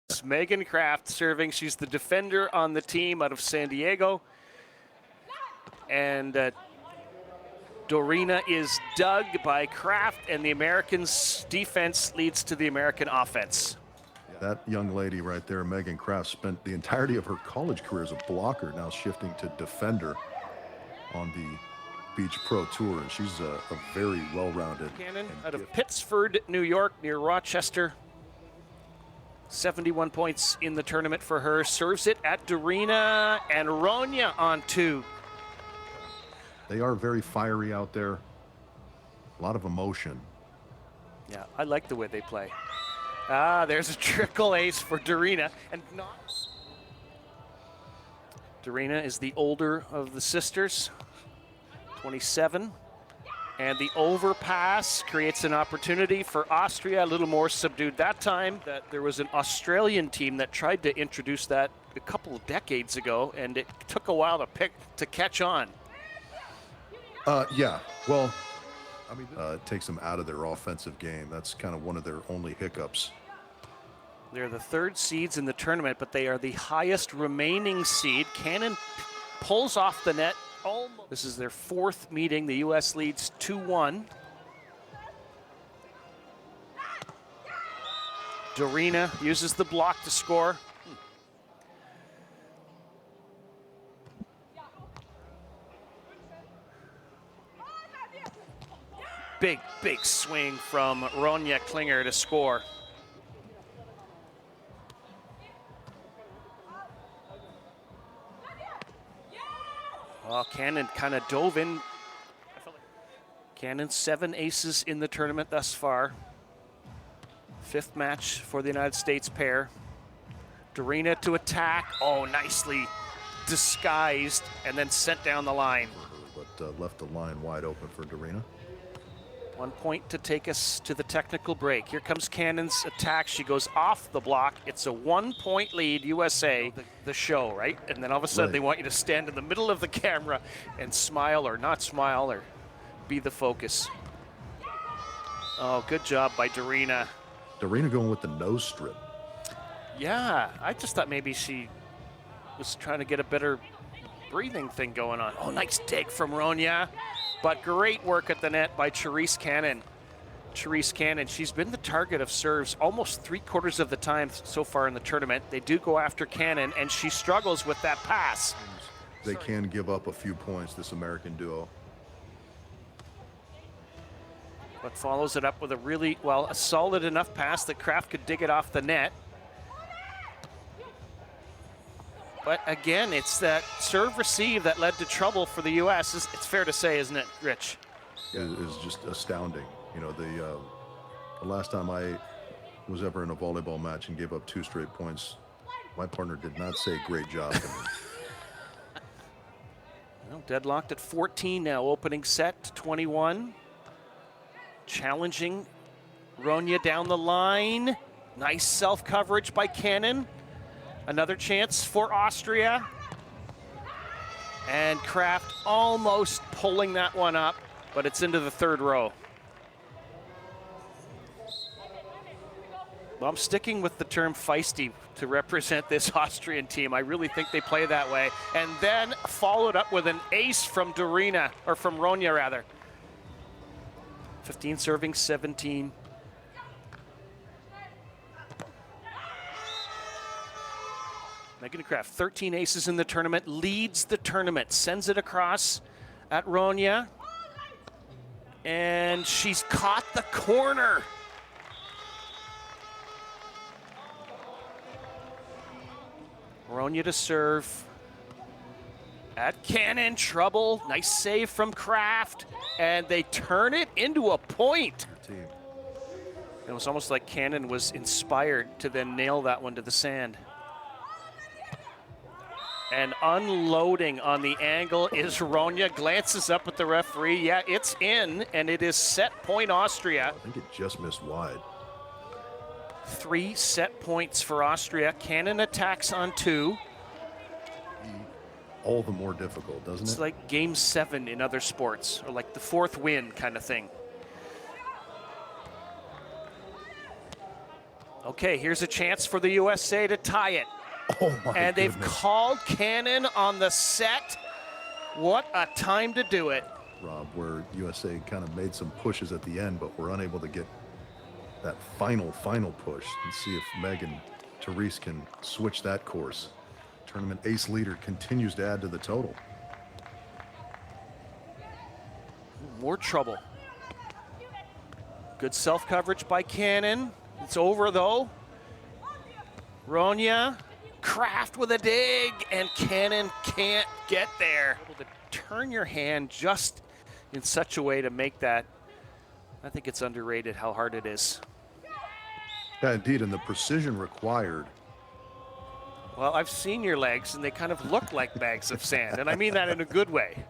It's Megan Kraft serving. She's the defender on the team out of San Diego. And Dorina is dug by Kraft, and the Americans' defense leads to the American offense. That young lady right there, Megan Kraft, spent the entirety of her college career as a blocker, now shifting to defender on the Beach Pro Tour, and she's a very well-rounded. Cannon out of Pittsford, New York, near Rochester. 71 points in the tournament for her. Serves it at Dorina, and Ronya on two. They are very fiery out there. A lot of emotion. Yeah, I like the way they play. Ah, there's a trickle ace for Dorina. And Dorina is the older of the sisters, 27. And the overpass creates an opportunity for Austria, a little more subdued that time. That there was an Australian team that tried to introduce that a couple of decades ago, and it took a while to catch on. Yeah, well, I mean, it takes them out of their offensive game. That's kind of one of their only hiccups. They're the third seeds in the tournament, but they are the highest remaining seed. Cannon pulls off the net. This is their fourth meeting. The U.S. leads 2-1. Dorina uses the block to score. Big swing from Ronya Klinger to score. Well, Cannon kind of dove in. Cannon 7 aces in the tournament thus far. 5th match for the United States pair. Dorina to attack. Oh, nicely disguised and then sent down the line. But left the line wide open for Dorina. 1 point to take us to the technical break. Here comes Cannon's attack. She goes off the block. It's a 1-point lead, USA, the show, right? And then all of a sudden they want you to stand in the middle of the camera and smile or not smile or be the focus. Oh, good job by Dorina. Dorina going with the nose strip. Yeah, I just thought maybe she was trying to get a better breathing thing going on. Oh, nice dig from Ronya. But great work at the net by Therese Cannon. Therese Cannon, she's been the target of serves almost 3/4 of the time so far in the tournament. They do go after Cannon, and she struggles with that pass. They can give up a few points, this American duo. But follows it up with a solid enough pass that Kraft could dig it off the net. But again, it's that serve receive that led to trouble for the U.S. It's fair to say, isn't it, Rich? It is just astounding. You know, the last time I was ever in a volleyball match and gave up 2 straight points, my partner did not say great job. Well, deadlocked at 14 now, opening set 21. Challenging Ronya down the line. Nice self-coverage by Cannon. Another chance for Austria. And Kraft almost pulling that one up, but it's into the 3rd row. Well, I'm sticking with the term feisty to represent this Austrian team. I really think they play that way. And then followed up with an ace from Dorina, or from Ronya rather. 15 serving, 17. Megan Kraft, 13 aces in the tournament, leads the tournament, sends it across at Ronya. And she's caught the corner. Ronya to serve. At Cannon, trouble. Nice save from Kraft. And they turn it into a point. It was almost like Cannon was inspired to then nail that one to the sand. And unloading on the angle is Ronya. Glances up at the referee. Yeah, it's in, and it is set point Austria. I think it just missed wide. 3 set points for Austria. Cannon attacks on 2. All the more difficult, doesn't it? It's like game 7 in other sports, or like the 4th win kind of thing. Okay, here's a chance for the USA to tie it. Oh my And they've goodness. called Cannon on the set. What a time to do it. Rob, where USA kind of made some pushes at the end, but were unable to get that final push. And see if Megan Therese can switch that course. Tournament ace leader continues to add to the total. More trouble. Good self-coverage by Cannon. It's over though. Ronya, Kraft with a dig, and Cannon can't get there. Able to turn your hand just in such a way to make that. I think it's underrated how hard it is. Yeah, indeed, and the precision required. Well, I've seen your legs, and they kind of look like bags of sand, and I mean that in a good way.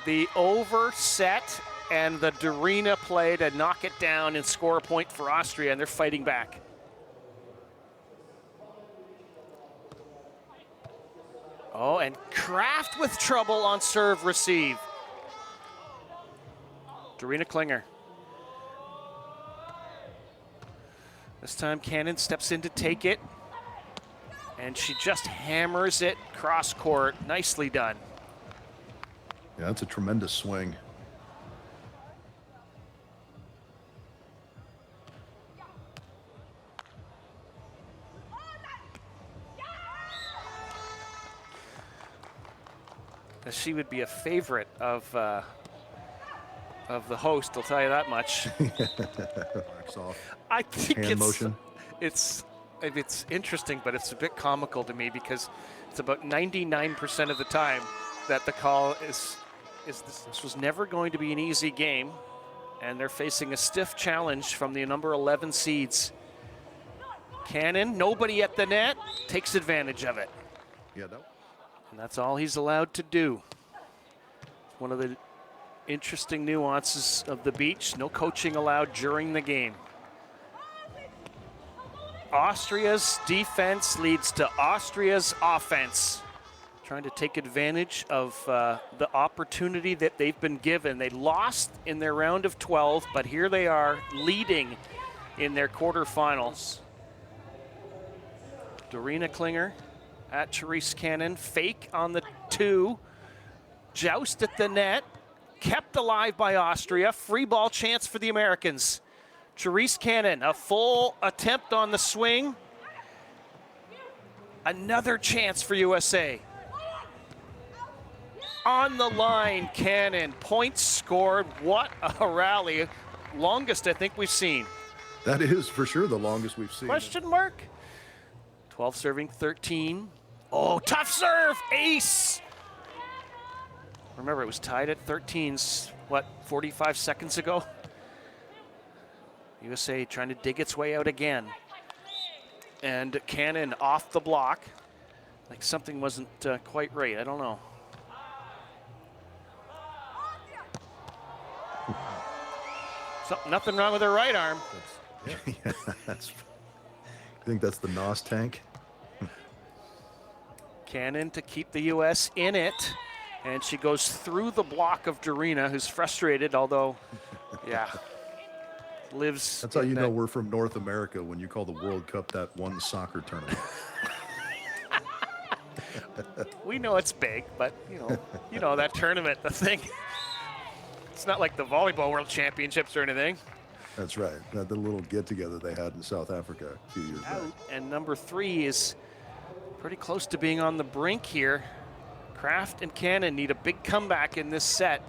The overset and the Dorina play to knock it down and score a point for Austria, and they're fighting back. Oh, and Kraft with trouble on serve receive. Dorina Klinger. This time Cannon steps in to take it, and she just hammers it cross court. Nicely done. Yeah, that's a tremendous swing. She would be a favorite of the host, I'll tell you that much. Backs off. I think Hand motion. it's interesting, but it's a bit comical to me because it's about 99% of the time that the call is this was never going to be an easy game, and they're facing a stiff challenge from the number 11 seeds. Cannon, nobody at the net, takes advantage of it. Yeah, And that's all he's allowed to do. One of the interesting nuances of the beach, no coaching allowed during the game. Austria's defense leads to Austria's offense. Trying to take advantage of the opportunity that they've been given. They lost in their round of 12, but here they are leading in their quarterfinals. Dorina Klinger at Therese Cannon, fake on the 2, joust at the net, kept alive by Austria, free ball chance for the Americans. Therese Cannon, a full attempt on the swing. Another chance for USA. On the line, Cannon, points scored. What a rally. Longest I think we've seen. that is for sure the longest we've seen. Question mark? 12 serving 13. Oh, tough serve, ace. Remember, it was tied at 13, what, 45 seconds ago? USA trying to dig its way out again. And Cannon off the block. Like something wasn't quite right, I don't know. Nothing wrong with her right arm. Yeah, that's. I think that's the NOS tank. Cannon to keep the U.S. in it, and she goes through the block of Dorina, who's frustrated, although, yeah, lives. That's how you know we're from North America when you call the World Cup that one soccer tournament. We know it's big, but you know that tournament, the thing. It's not like the Volleyball World Championships or anything. That's right. The little get-together they had in South Africa a few years back. And number 3 is pretty close to being on the brink here. Kraft and Cannon need a big comeback in this set.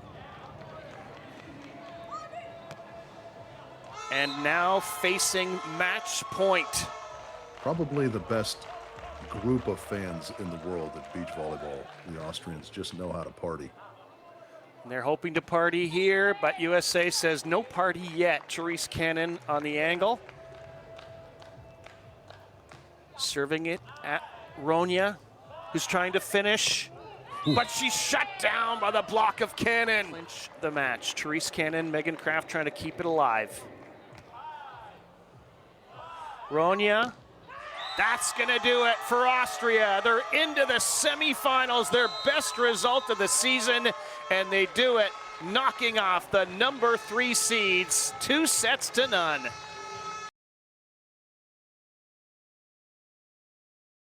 And now facing match point. Probably the best group of fans in the world at beach volleyball. The Austrians just know how to party. And they're hoping to party here, but USA says no party yet. Therese Cannon on the angle. Serving it at Ronya, who's trying to finish, but she's shut down by the block of Cannon. Clinch the match. Therese Cannon, Megan Kraft trying to keep it alive. Ronya, that's gonna do it for Austria. They're into the semifinals, their best result of the season, and they do it knocking off the number 3 seeds 2-0.